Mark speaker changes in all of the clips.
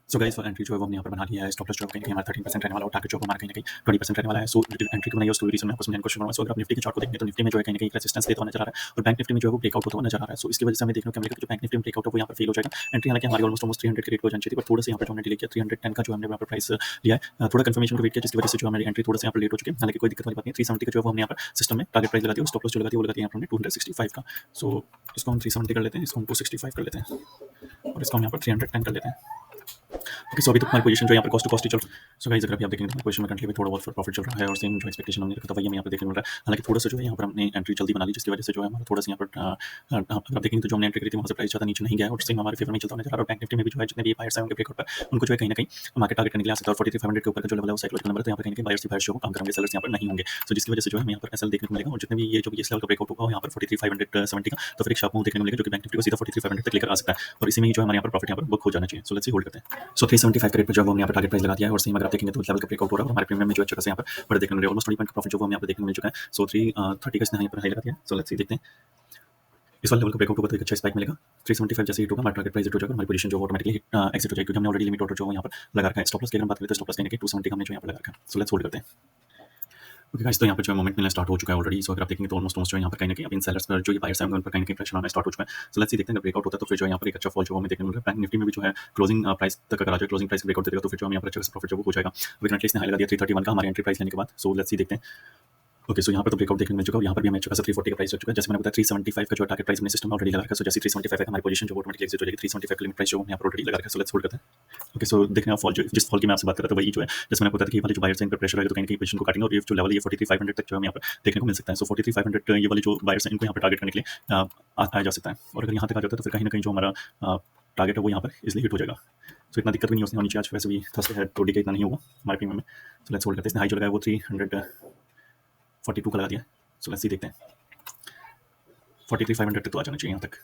Speaker 1: So guys entry जो है वो हमने यहाँ पर बना लिया है। स्टॉप लॉस जो है कहीं ना कहीं हमारा 13% रहने वाला है और टारगेट जो है हमारा कहीं ना कहीं 20% रहने वाला है। सो एंट्री को बनाई है उसको रीजन में आपको समझाने की कोशिश करूंगा। सो अगर आप निफ्टी के चार्ट को देखेंगे तो निफ्टी में जो है कहीं ना कहीं रेजिस्टेंस लेता हुआ नजर आ रहा है और बैंक निफ्टी में जो है वो ब्रेकआउट होता हुआ नजर आ रहा है। सो इसकी वजह से हमें देखने को मिलेगा कि जो बैंक निफ्टी में ब्रेकआउट है वो यहाँ पर फेल हो जाएगा। एंट्री हालांकि हमारी ऑलमोस्ट 300 के रेट को जानी चाहिए थी, पर थोड़ा सा यहाँ पर जो हमने डिले किया 310 का जो हमने यहाँ पर प्राइस लिया है, थोड़ा कंफर्मेशन को वेट किया, जिसकी वजह से जो हमारी एंट्री थोड़ा सा यहाँ पर लेट हो चुकी है। हालांकि कोई दिक्कत वाली बात नहीं है। 370 का जो है वो हमने यहाँ पर सिस्टम में टारगेट प्राइस लगा दिया और स्टॉप लॉस जो लगा दिया वो लगा दिया यहाँ पर हमने 265 का। सो इसको हम 370 कर लेते हैं, इसको हम 265 कर लेते हैं और इसको हम यहाँ पर 310 कर लेते हैं। ओके, सो अभी तक हमारी पोजीशन जो यहाँ पर कॉस्ट टू कॉस्ट ही चल रहा है। सो गाइस अगर अभी आप देखेंगे तो पोजीशन में करंटली थोड़ा बहुत प्रॉफिट चल रहा है और सेम जो एक्सपेक्टेशन हमने रखा था वही हमें यहाँ पर देखने मिल रहा है। हालांकि थोड़ा सा जो है यहाँ पर हमने एंट्री जल्दी बना ली, जिसकी वजह से जो है हमारा थोड़ा सा यहाँ पर अगर आप देखेंगे तो जो हमने एंट्री करी थी वहाँ से प्राइस ज़्यादा नीचे नहीं गया और सेम हमारे फेवर में चलता नजर आ रहा है। बैंक निफ्टी में भी जो है जितने भी बायर्स हैं उनके ब्रेकआउट पर उनको जो है कहीं ना कहीं मार्केट टारगेट करने के लिए आ सकता है और 43,500 के ऊपर का जो लेवल है वो साइक्लिकल नंबर है, तो यहाँ पर कहीं ना कहीं बायर्स ही बायर्स जो काम करेंगे, सेलर्स यहाँ पर नहीं होंगे। सो जिसकी वजह से जो है हमें यहाँ पर एसएल देखने को मिलेगा और जितने भी ये जो भी इस लेवल का ब्रेकआउट होगा यहाँ पर 43,570 का, तो फिर एक शार्प मूव देखने को मिलेगा जो कि बैंक निफ्टी को सीधा 43,500 तक लेकर आ सकता है और इसी में ही जो हमारे यहाँ पर प्रॉफिट यहाँ पर बुक हो जाना चाहिए। सो लेट्स सी होल्ड करते हैं। सो 375 का रेट पर जो हमने यहाँ पर टारगेट प्राइस लगा दिया है और सेम अगर आप देखेंगे तो लेवल का ब्रेकआउट हो रहा है और हमारे प्रीमियम में जो अच्छा खासा यहाँ पर बड़े देखने को मिल रहा है। ऑलमोस्ट 20 पॉइंट का प्रॉफिट जो हम यहाँ पर देखने को मिल चुका है। सो 330 का इसने यहाँ पर हाई लगा दिया है। सो लेट्स सी देखते हैं इस वाले लेवल का ब्रेकआउट होगा तो एक अच्छा स्पाइक मिलेगा। 375 जैसे हिट होगा हमारा टारगेट प्राइस हिट हो जाएगा, हमारी पोजीशन जो ऑटोमेटिकली एग्जिट हो जाएगी क्योंकि हमने ऑलरेडी लिमिट ऑर्डर जो यहाँ पर लगा रखा है। स्टॉप लॉस की अगर हम बात करें तो स्टॉप लॉस कहीं ना कहीं 270 का हमने जो यहाँ पर लगा रखा है। सो लेट्स होल्ड करते हैं। ओके गाइस, तो यहाँ पर जो है मोमेंट मिलना स्टार्ट हो चुका है ऑलरेडी। सो अगर आप देखेंगे तो ऑलमोस्ट जो यहाँ पर कहीं ना कहीं इन सेलर्स पर जो ये बायर्स हैं उन पर कहीं ना कहीं प्रेशर आना स्टार्ट हो चुका है। सो लेट्स सी देखते हैं अगर ब्रेकआउट होता है तो फिर जो यहाँ पर एक अच्छा फॉल जो हमें देखने को मिल रहा है। बैंक निफ्टी में भी जो है क्लोजिंग प्राइस तक अगर आ जाए, क्लोजिंग प्राइस ब्रेकआउट देगा तो फिर जो हम यहाँ पर अच्छा प्रॉफिट जो हो जाएगा। अभी करंटली इसने हाई लगा दिया 331 का हमारी एंट्री प्राइस लेने के बाद। सो लेट्स सी देखते हैं। ओके, सो यहाँ पर तो ब्रेकआउट देखने को मिल चुका है, यहाँ पर भी हमें अच्छा खासा 340 का प्राइस हो चुका है। जैसे मैंने बताया 375 का जो टारगेट प्राइस हमने सिस्टम में ऑलरेडी लगा रखा है। सो जैसे 375 है हमारी पोजीशन जो ऑटोमेटिकली एग्जिट हो जाएगी। 375 का लिमिट प्राइस जो हम यहाँ पर ऑलरेडी लगा रखा है। सो लेट्स होल्ड करते हैं। ओके, सो देखने आप फॉल जो जिस फॉल की मैं आपसे बात कर रहा था वही जो है जैसे मैंने बताया था कि वाले जो बायर्स हैं इन पर प्रेशर आएगा तो कहीं ना कहीं पोजीशन को काटेंगे और ये जो लेवल है 43,500 तक जो हमें यहाँ पर देखने को मिल सकता है। सो 43,500 ये वाले जो बायर्स हैं इनको यहाँ पर टारगेट करने के लिए आया जा सकता है और अगर यहाँ तक आ जाता है तो फिर कहीं ना कहीं जो हमारा टारगेट है वो यहाँ पर इसलिए हिट हो जाएगा। सो इतना दिक्कत भी नहीं होनी चाहिए आज, वैसे भी थर्सडे है तो डीके इतना नहीं होगा हमारे प्रीमियम में। सो लेट्स होल्ड करते हैं। इसने हाई जो लगाया वो 342 का लगा दिया। सो लेट्स सी देखते हैं 43,500 तक तो आ जाना चाहिए यहाँ तक।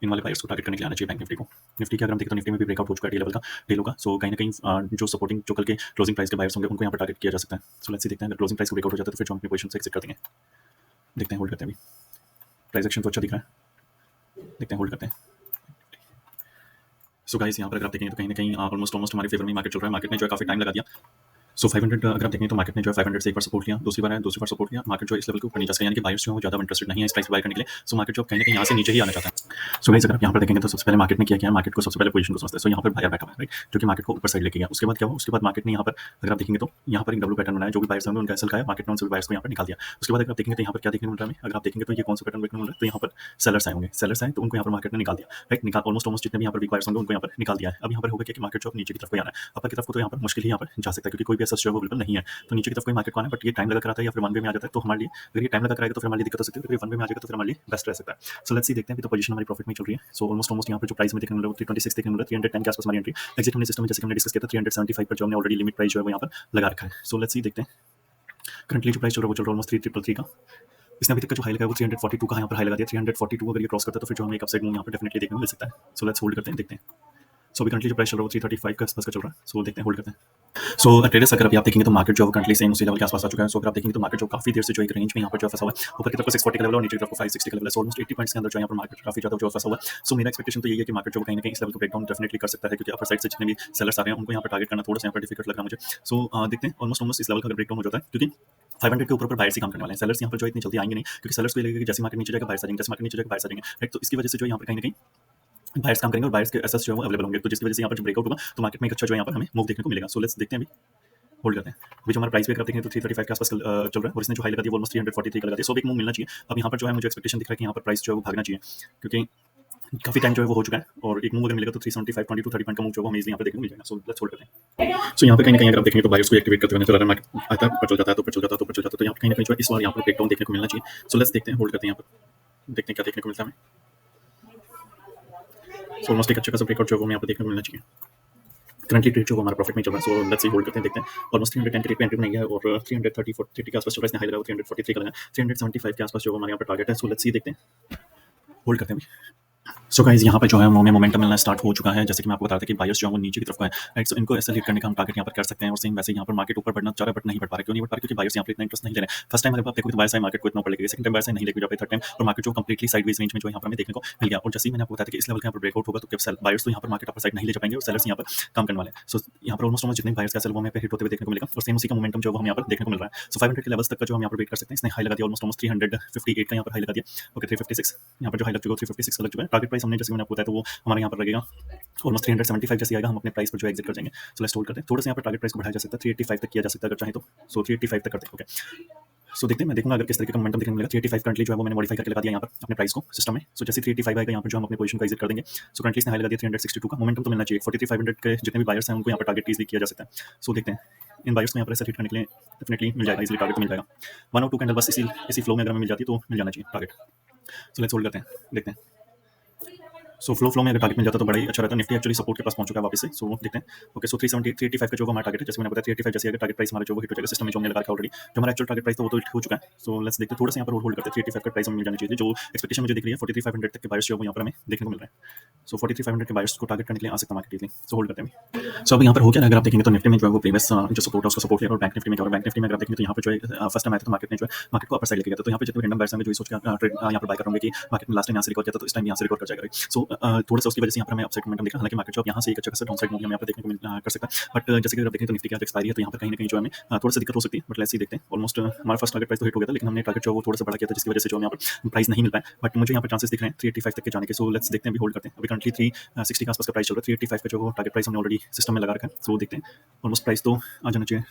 Speaker 1: इन वाले बायर्स को टारगेट करने के लिए आना चाहिए बैंक निफ्टी को। निफ्टी के अगर हम देखें तो निफ्टी में भी ब्रेकआउट हो चुका है, डी लेवल का डील होगा। सो कहीं ना कहीं जो सपोर्टिंग जो कल के क्लोजिंग प्राइस के बायर्स होंगे उनको यहाँ पर टारगेट किया जा सकता है। सो लेट्स सी देखते हैं अगर क्लोजिंग प्राइस को ब्रेकआउट हो जाता है तो फिर जो हम अपनी पोजीशन से एग्जिट कर देंगे। देखते हैं, होल्ड करते हैं। अभी प्राइस एक्शन तो अच्छा दिख रहा है, देखते हैं, होल्ड करते हैं। सो गाइस यहाँ पर अगर आप देखेंगे तो कहीं ना कहीं ऑलमोस्ट हमारे फेवर में मार्केट चल रहा है। मार्केट ने जो है काफी टाइम लगा दिया। सो 500 अगर आप देखें तो मार्केट ने जो है 500 से एक बार सपोर्ट लिया, दूसरी बार सपोर्ट लिया। मार्केट जो इस लेवल के ऊपर नहीं जा सकता, यानी कि बायर्स जो है वो ज्यादा इंटरेस्टेड नहीं है इस प्राइस बाय करने के लिए। सो मार्केट जो कहीं ना कहीं यहाँ से नीचे ही आना चाहता है। सो गाइस अगर आप यहाँ पर देखेंगे तो सबसे पहले मार्केट ने किया मार्केट को सबसे पहले पोजीशन को समझते हैं। सो यहाँ पर बायर बैठा हुआ है राइट, जो कि मार्केट को ऊपर साइड लेके गया। उसके बाद क्या हुआ, उसके बाद मार्केट ने यहाँ पर अगर आप देखेंगे तो यहाँ पर एक डब्ल्यू पैटर्न बनाया, जो भी बायर्स हैं उनका एसएल का है, मार्केट ने उन सभी बायर्स को यहाँ पर निकाल दिया। उसके बाद अगर आप देखेंगे तो यहाँ पर क्या देखने को मिल रहा है, अगर आप देखेंगे तो ये कौन सा पैटर्न देखने को मिल रहा है, तो यहाँ पर सेलर्स आए होंगे, सेलर्स आए तो उनको यहाँ पर मार्केट ने निकाल दिया राइट। निकाल ऑलमोस्ट जितने भी यहाँ पर वीक बायर्स होंगे उनको यहाँ पर निकाल दिया है। अब यहाँ पर होगा कि मार्केट जो नीचे की तरफ को आना है, ऊपर की तरफ को तो यहाँ पर मुश्किल ही यहाँ पर जा सकता है क्योंकि कोई भी ऐसा जो अवेलेबल नहीं है। तो नीचे की तरफ कोई मार्केट को आना है, बट ये टाइम लगा कर आता है या फिर वन वे में आ जाता है तो हमारे लिए अगर ये टाइम लगा कर आएगा तो फिर हमारे लिए दिक्कत हो सकती है, वन वे में आ जाएगा तो फिर हमारे लिए बेस्ट रह सकता है। सो लेट्स सी देखते हैं। अभी तो पोजीशन हमारी प्रॉफिट में चल रही है। सो ऑलमोस्ट यहाँ पर जो प्राइस में देखने को मिल रहा है 326 देखने को मिल रहा है, 310 के आसपास हमारी एंट्री एग्जिट हमने सिस्टम में जैसे हमने डिस्कस किया था 375 पर जो हमने ऑलरेडी लिमिट प्राइस जो है वो यहाँ पर लगा रखा है। सो लेट्स सी देखते हैं करंटली जो प्राइस चल रहा है वो चल रहा है ऑलमोस्ट 333 का। इसने अभी तक का जो हाई लगा है वो 342 का यहाँ पर हाई लगा दिया। 342 अगर ये क्रॉस करता है तो फिर जो हमें एक अपसाइड मूव यहाँ पर डेफिनेटली देखने को मिल सकता है। सो लेट्स होल्ड करते हैं, देखते हैं। सो अभी करंटली जो प्राइस चल रहा है वो 335 के आसपास का चल रहा है। सो देखते हैं, होल्ड करते हैं। सो ट्रेडर्स अगर अभी आप देखेंगे तो मार्केट जो है करंटली सेम उसी लेवल के आसपास आ चुका है। सो अगर आप देखेंगे तो मार्केट जो काफी देर से जो एक रेंज में यहाँ पर जो फंसा हुआ है, ऊपर की तरफ 640 का लेवल और नीचे की तरफ 560 का लेवल है। सो ऑलमोस्ट 80 पॉइंट्स के अंदर जो यहाँ पर मार्केट काफी ज्यादा जो फंसा हुआ है। सो मेरा एक्सपेक्टेशन तो यही है कि मार्केट जो कहीं ना कहीं इस लेवल को ब्रेकडाउन डेफिनेटली कर सकता है क्योंकि अपर साइड से जितने भी सेलर्स आ रहे हैं उनको यहाँ पर टारगेट करना थोड़ा सा यहाँ पर डिफिकल्ट लग रहा है मुझे। सो देखते हैं ऑलमोस्ट इस लेवल का ब्रेकडाउन हो जाता है क्योंकि 500 के ऊपर बायर्स ही काम करने वाले हैं। सेलर्स यहाँ पर जो इतनी जल्दी आएंगे नहीं क्योंकि सेलर्स को लगेगा कि जैसे मार्केट नीचे जाएगा बायर्स आ जाएंगे, जैसे मार्केट नीचे जाएगा बायर्स आ जाएंगे राइट। तो इसकी वजह से जो यहाँ पर कहीं ना कहीं बायर्स काम करेंगे और बायर्स के एसेट्स जो है वो अवेलेबल होंगे, तो जिसकी वजह से यहाँ पर जो ब्रेकआउट होगा तो मार्केट में एक अच्छा जो यहाँ पर हमें मूव देखने को मिलेगा। सो लेट्स देखते हैं, अभी होल्ड करते हैं। अभी जो हमारा प्राइस भी अगर देखेंगे तो 335 के आसपास चल रहा है और इसने जो हाई लगा दिया वो ऑलमोस्ट 343 का लगा दिया। सो एक मूव मिलना चाहिए। अब यहाँ पर जो है मुझे एक्सपेक्टेशन दिख रहा है कि यहाँ पर प्राइस जो है वो भागना चाहिए क्योंकि काफी टाइम जो है वो हो चुका है और एक मूव अगर मिलेगा तो 375 22 30 पॉइंट का मूव जो है हमें इजीली यहाँ पर देखने को मिल जाएगा। सो लेट्स होल्ड करते हैं। सो यहाँ पे कहीं ना कहीं अगर आप देखेंगे तो बायर्स को एक्टिवेट करते हुए नजर आ रहा है। मार्केट आता है, ऊपर चल जाता है, तो ऊपर चल जाता है, तो ऊपर चल जाता है, तो यहाँ पे कहीं ना कहीं जो है इस बार यहाँ पर ब्रेकडाउन देखने को मिलना चाहिए। सो लेट्स देखते हैं, होल्ड करते हैं, यहाँ पर देखते हैं क्या देखने को मिलता है हमें। सो ऑलमोस्ट एक अच्छा खासा ब्रेकआउट जो है वो हमें यहाँ पर देखने को मिलना चाहिए। करंटली ट्रेड जो हमारा प्रॉफिट में चल रहा है। सो लेट्स सी, होल्ड करते हैं, देखते हैं। ऑलमोस्ट 310 के रेट पे एंट्री बनाई है और 330 के आसपास चल रहा है। इसने हाई लगा 343 का लगा, 375 के आसपास जो हमारे यहाँ पर टारगेट है। सो लेट्स सी देखते हैं, होल्ड करते हैं। सो गाइस यहाँ पे जो है हमें मोमेंटम मिलना स्टार्ट हो चुका है। जैसे कि मैं आपको बता रहा था कि बायर्स जो है वो नीचे की तरफ का है, राइट। सो इनको ऐसे लीड करने का हम टारगेट यहाँ पर कर सकते हैं और सेम वैसे यहाँ पर मार्केट ऊपर बढ़ना चाह रहा है बट नहीं बढ़ पा रहा है। क्यों नहीं बढ़ पा रहा? क्योंकि बायर्स यहाँ पर इतना इंटरेस्ट नहीं ले रहे हैं। फर्स्ट टाइम अगर आप देखो तो बायर साइड मार्केट को इतना ऊपर लेके गए, सेकंड टाइम बायर साइड नहीं लेके जा पाए, थर्ड टाइम और मार्केट जो कंप्लीटली साइडवेज रेंज में जो यहाँ पर हमें देखने को मिल गया। और जैसे ही मैंने आपको बताया था कि इस लेवल का यहाँ पर ब्रेकआउट होगा तो क्या सेल बायर्स तो यहाँ पर मार्केट अपर साइड नहीं ले जा पाएंगे और सेलर्स यहाँ पर काम करने वाले हैं। सो यहाँ पर ऑलमोस्ट जितने बायर्स का सेल वो हमें हिट होते हुए देखने को मिलेगा और सेम उसी का मोमेंटम जो हम यहाँ पर देखने को मिल रहा है। सो 500 के लेवल्स तक का जो हम यहाँ पर वेट कर सकते हैं। इसने हाई लगा दिया ऑलमोस्ट 358 का यहाँ पर हाई लगा दिया। ओके 356 यहाँ पर जो हाई लग चुका है 356 का लग चुका है। टारगेट प्राइस हमने जैसे मैंने आपको बताया तो वो हमारे यहाँ पर लगेगा ऑलमोस्ट 375 जैसे आएगा। हम अपने प्राइस पर जो एग्जिट कर जाएंगे। सो लेट्स होल्ड करते हैं। थोड़ा सा यहाँ पर टारगेट प्राइस को बढ़ाया जा सकता है, 385 तक किया जा सकता है अगर चाहे तो। सो 385 तक करते हैं। ओके सो देखते हैं, मैं देखूंगा अगर किस तरीके का मोमेंटम देखने को मिलेगा। 385 करंटली जो है वो मैंने मॉडिफाई करके लगा दिया यहाँ पर अपने प्राइस को सिस्टम में। सो जैसे 385 आएगा यहाँ पर जो हम अपने पोजीशन को एग्जिट कर देंगे। सो करंटली इसने हाई लगा दिया 362 का। मोमेंटम तो मिलना चाहिए। 43500 के जितने भी बायर्स हैं उनको यहाँ पर टारगेट इजीली किया जा सकता है। सो देखते हैं इन बायर्स को यहाँ पर ऐसे हिट करने के लिए डेफिनेटली मिल जाएगा, इजीली टारगेट मिल जाएगा। 1 और 2 कैंडल बस इसी फ्लो में अगर हमें मिल जाती है तो मिल जाना चाहिए टारगेट। सो लेट्स होल्ड करते हैं, देखते हैं। सो फ्लो में अगर टारगेट मिल जाता तो बड़ा ही अच्छा रहता है। निफ्टी एक्चुअली सपोर्ट के पास पहुंच चुका है वापस से। सो देखते हैं। ओके सो 385 का जो हमारा टारगेट है, जैसे मैंने बताया 385 जैसे अगर टारगेट प्राइस हमारा जो वो हिट हो जाएगा सिस्टम में जो हमने लगा रखा ऑलरेडी। जो हमारा एक्चुअल टारगेट प्राइस था वो तो हिट हो चुका है। सो लेट्स देखते हैं, थोड़ा सा यहाँ पर होल्ड करते हैं। 385 का प्राइस हमें मिल जाना चाहिए। जो एक्सपेक्टेशन मुझे दिख रही है 43500 तक के बायर्स जो यहाँ पर हमें देखने को मिल रहा है। सो 43500 के बायर्स को टारगेट करने के लिए आ सकता है मार्केट इजीली। सो होल्ड करते हैं। सो अब यहाँ पर हो गया, अगर आप देखेंगे तो निफ्टी में जो है वो प्रीवियस जो सपोर्ट है उसका सपोर्ट लिया और बैंक निफ्टी में जो है बैंक निफ्टी में अगर आप देखेंगे तो यहाँ पर जो है फर्स्ट टाइम आया था मार्केट ने जो है मार्केट को अपर साइड लेके गया था। तो यहाँ पे जितने रैंडम बायर्स हैं जो सोच के यहाँ पर बाय करूंगे कि मार्केट में लास्ट टाइम यहाँ से रिकॉर्ड किया था तो इस टाइम यहाँ से रिकॉर्ड कर जाएगा। सो थोड़ा सा उसकी वजह से यहाँ पर हमें अपसाइड मोमेंटम दिखा। हालांकि मार्केट जो यहाँ से एक अच्छा खासा डाउन साइड मूव हमें यहाँ पर देखने को कर सकता है। बट जैसे कि अगर आप देखें तो निफ्टी की आज एक्सपायरी है तो यहाँ पर कहीं ना कहीं जो हमें थोड़ा सा दिक्कत हो सकती है। बट लेट्स सी, देखते हैं। ऑलमोस्ट हमारा फर्स्ट टारगेट प्राइस तो हिट हो गया था लेकिन हमने टारगेट जो वो थोड़ा सा बढ़ा किया था जिसकी वजह से जो यहाँ पर प्राइस नहीं मिल पाया। बट मुझे यहाँ पर चांसेस दिख रहे हैं 385 तक के जाने के। सो लेट्स देखते हैं, अभी होल्ड करते हैं। अभी करंटली 360 के आसपास का प्राइस चल रहा है। 385 का जो टारगेट प्राइस हमने ऑलरेडी सिस्टम में लगा रखा है। सो देखते हैं, ऑलमोस्ट प्राइस तो आ जाना चाहिए।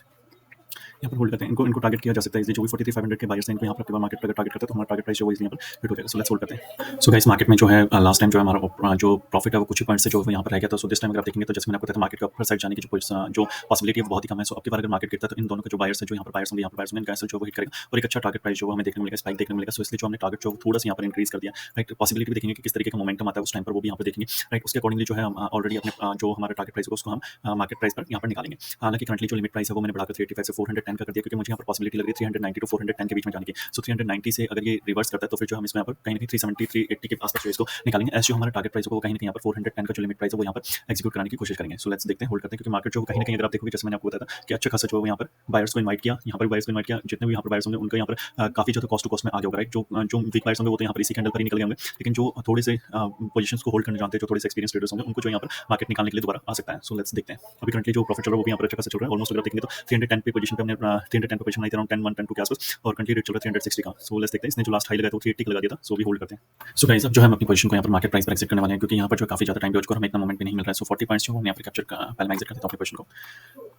Speaker 1: यहाँ पर होल्ड करते हैं। इनको टारगेट किया जा सकता है। जो भी 43500 के बायर्स हैं इनको यहाँ पर मार्केट पर टारगेट करते हैं तो हमारा टारगेट प्राइस जो इजीली यहाँ पर हिट हो जाएगा। सो लेट्स होल्ड करते हैं। सो गाइस मार्केट में जो है लास्ट टाइम जो है हमारा जो प्रॉफिट है वो कुछ ही पॉइंट से जो यहाँ पर रह गया था। सो दिस टाइम अगर आप देखेंगे तो जैसे मैंने आपको बताया मार्केट के ऊपर साइड जाने की जो पॉसिबिलिटी है वो बहुत ही कम है। सो अब की बार अगर मार्केट गिरता है तो इन दोनों के जो बायर्स है जो यहाँ पर बायर्स होंगे यहाँ पर बायर्स होंगे इनका जो वो हिट करेगा और एक अच्छा टारगेट प्राइस जो हमें देखने को मिलेगा, स्पाइक देखने को मिलेगा। सो इसलिए जो हमने टारगेट जो थोड़ा सा यहाँ पर इंक्रीज कर दिया, राइट। पॉसिबिलिटी भी देखेंगे कि किस तरीके का मोमेंटम आता है उस टाइम पर वो भी यहाँ पर देखेंगे, राइट। उसके अकॉर्डिंगली जो है हम ऑलरेडी अपने जो हमारा टारगेट प्राइस है उसको हम मार्केट प्राइस पर यहाँ पर निकालेंगे। हालांकि करंटली जो लिमिट प्राइस है वो मैंने बढ़ाकर 385 से 410 का कर दिया क्योंकि मुझे यहाँ पर पॉसिबिलिटी लग रही है 390 टू 410 के बीच में जाने की। सो 390 से अगर ये रिवर्स करता है तो फिर जो हम इसमें यहाँ पर कहीं ना कहीं 370 380 के आसपास जो इसको निकालेंगे। ऐसे जो हमारा टारगेट प्राइस होगा कहीं ना कहीं यहाँ पर 410 का जो लिमिट प्राइस है वो यहाँ पर एग्जीक्यूट कराने की कोशिश करेंगे। सो लेट्स देखते हैं, होल्ड करते हैं। क्योंकि मार्केट जो कहीं ना कहीं अगर आप देखोगे जैसे मैंने आपको बताया था कि अच्छा खासा जो यहाँ पर बायर्स को इनवाइट किया, यहाँ पर बायर्स को इनवाइट किया, जितने भी यहाँ पर बायर्स होंगे उनको यहाँ पर काफी ज्यादा कॉस्ट टू कॉस्ट में आ गया होगा, राइट। जो वीक बायर्स होंगे वो तो यहाँ पर इसी कैंडल पर ही निकल गए होंगे, लेकिन जो थोड़े से पोजीशंस को होल्ड करने जानते हैं, जो थोड़े से एक्सपीरियंस ट्रेडर्स होंगे उनको जो यहाँ पर मार्केट निकालने के लिए दोबारा आ सकता है। सो लेट्स देखते हैं। अभी करंटली जो प्रॉफिट चल रहा है वो भी यहाँ पर अच्छा खासा चल रहा है। ऑलमोस्ट अगर आप देखेंगे तो 310 पे पोजीशन पे हमने 310 पे पोजीशन आई थी अराउंड 10 1 10 2 के आसपास और करंटली रेट चल रहा है 360 का। सो लेट्स देखते हैं। इसने जो लास्ट हाई लगाया था 380 लगा दिया था। सो भी होल्ड करते हैं। सो गाइस अब जो है हम अपनी पोजीशन को यहाँ पर मार्केट प्राइस पर एक्सिट करने वाले हैं क्योंकि यहाँ पर जो काफी ज्यादा टाइम भी हो चुका है, हमें इतना मोमेंट भी नहीं मिल रहा है। सो 40 पॉइंट्स जो हम यहाँ पर कैप्चर पहले मैं एक्सिट करते हैं अपनी पोजीशन को।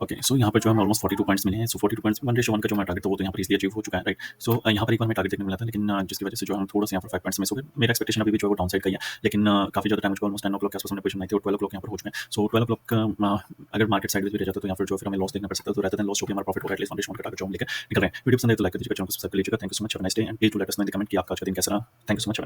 Speaker 1: ओके सो यहाँ पर जो है ऑलमोस्ट 42 पॉइंट्स मिले हैं। सो 42 पॉइंट्स 1:1 का जो हमारा टारगेट था वो तो यहाँ पर इजीली अचीव हो चुका है, राइट। सो यहाँ पर एक बार मैं टारगेट देखने मिला था लेकिन जिसकी वजह से जो हम थोड़ा सा यहाँ पर 5 पॉइंट्स मिस हो गए। मेरा एक्सपेक्टेशन अभी भी जो है वो डाउन साइड का ही है लेकिन काफी ज्यादा टाइम हो चुका है। ऑलमोस्ट 10 o'clock के आसपास हमने पोजीशन आई थी और 12 o'clock यहाँ पर हो चुके हैं। सो 12 o'clock अगर मार्केट साइड भी रह जाता तो यहाँ पर जो फिर हमें लॉस देखना पड़ सकता है। तो रहता है लॉस जो भी हमारा प्रॉफिट होगा एटलीस्ट 1:1 का टारगेट जो हम लेकर निकल रहे हैं। वीडियो पसंद है तो लाइक कर दीजिएगा, चैनल को सब्सक्राइब कर लीजिएगा। Thank you so much, have a nice day and please do let us know in the comment कि आपका अच्छा दिन कैसा रहा। Thank you so much.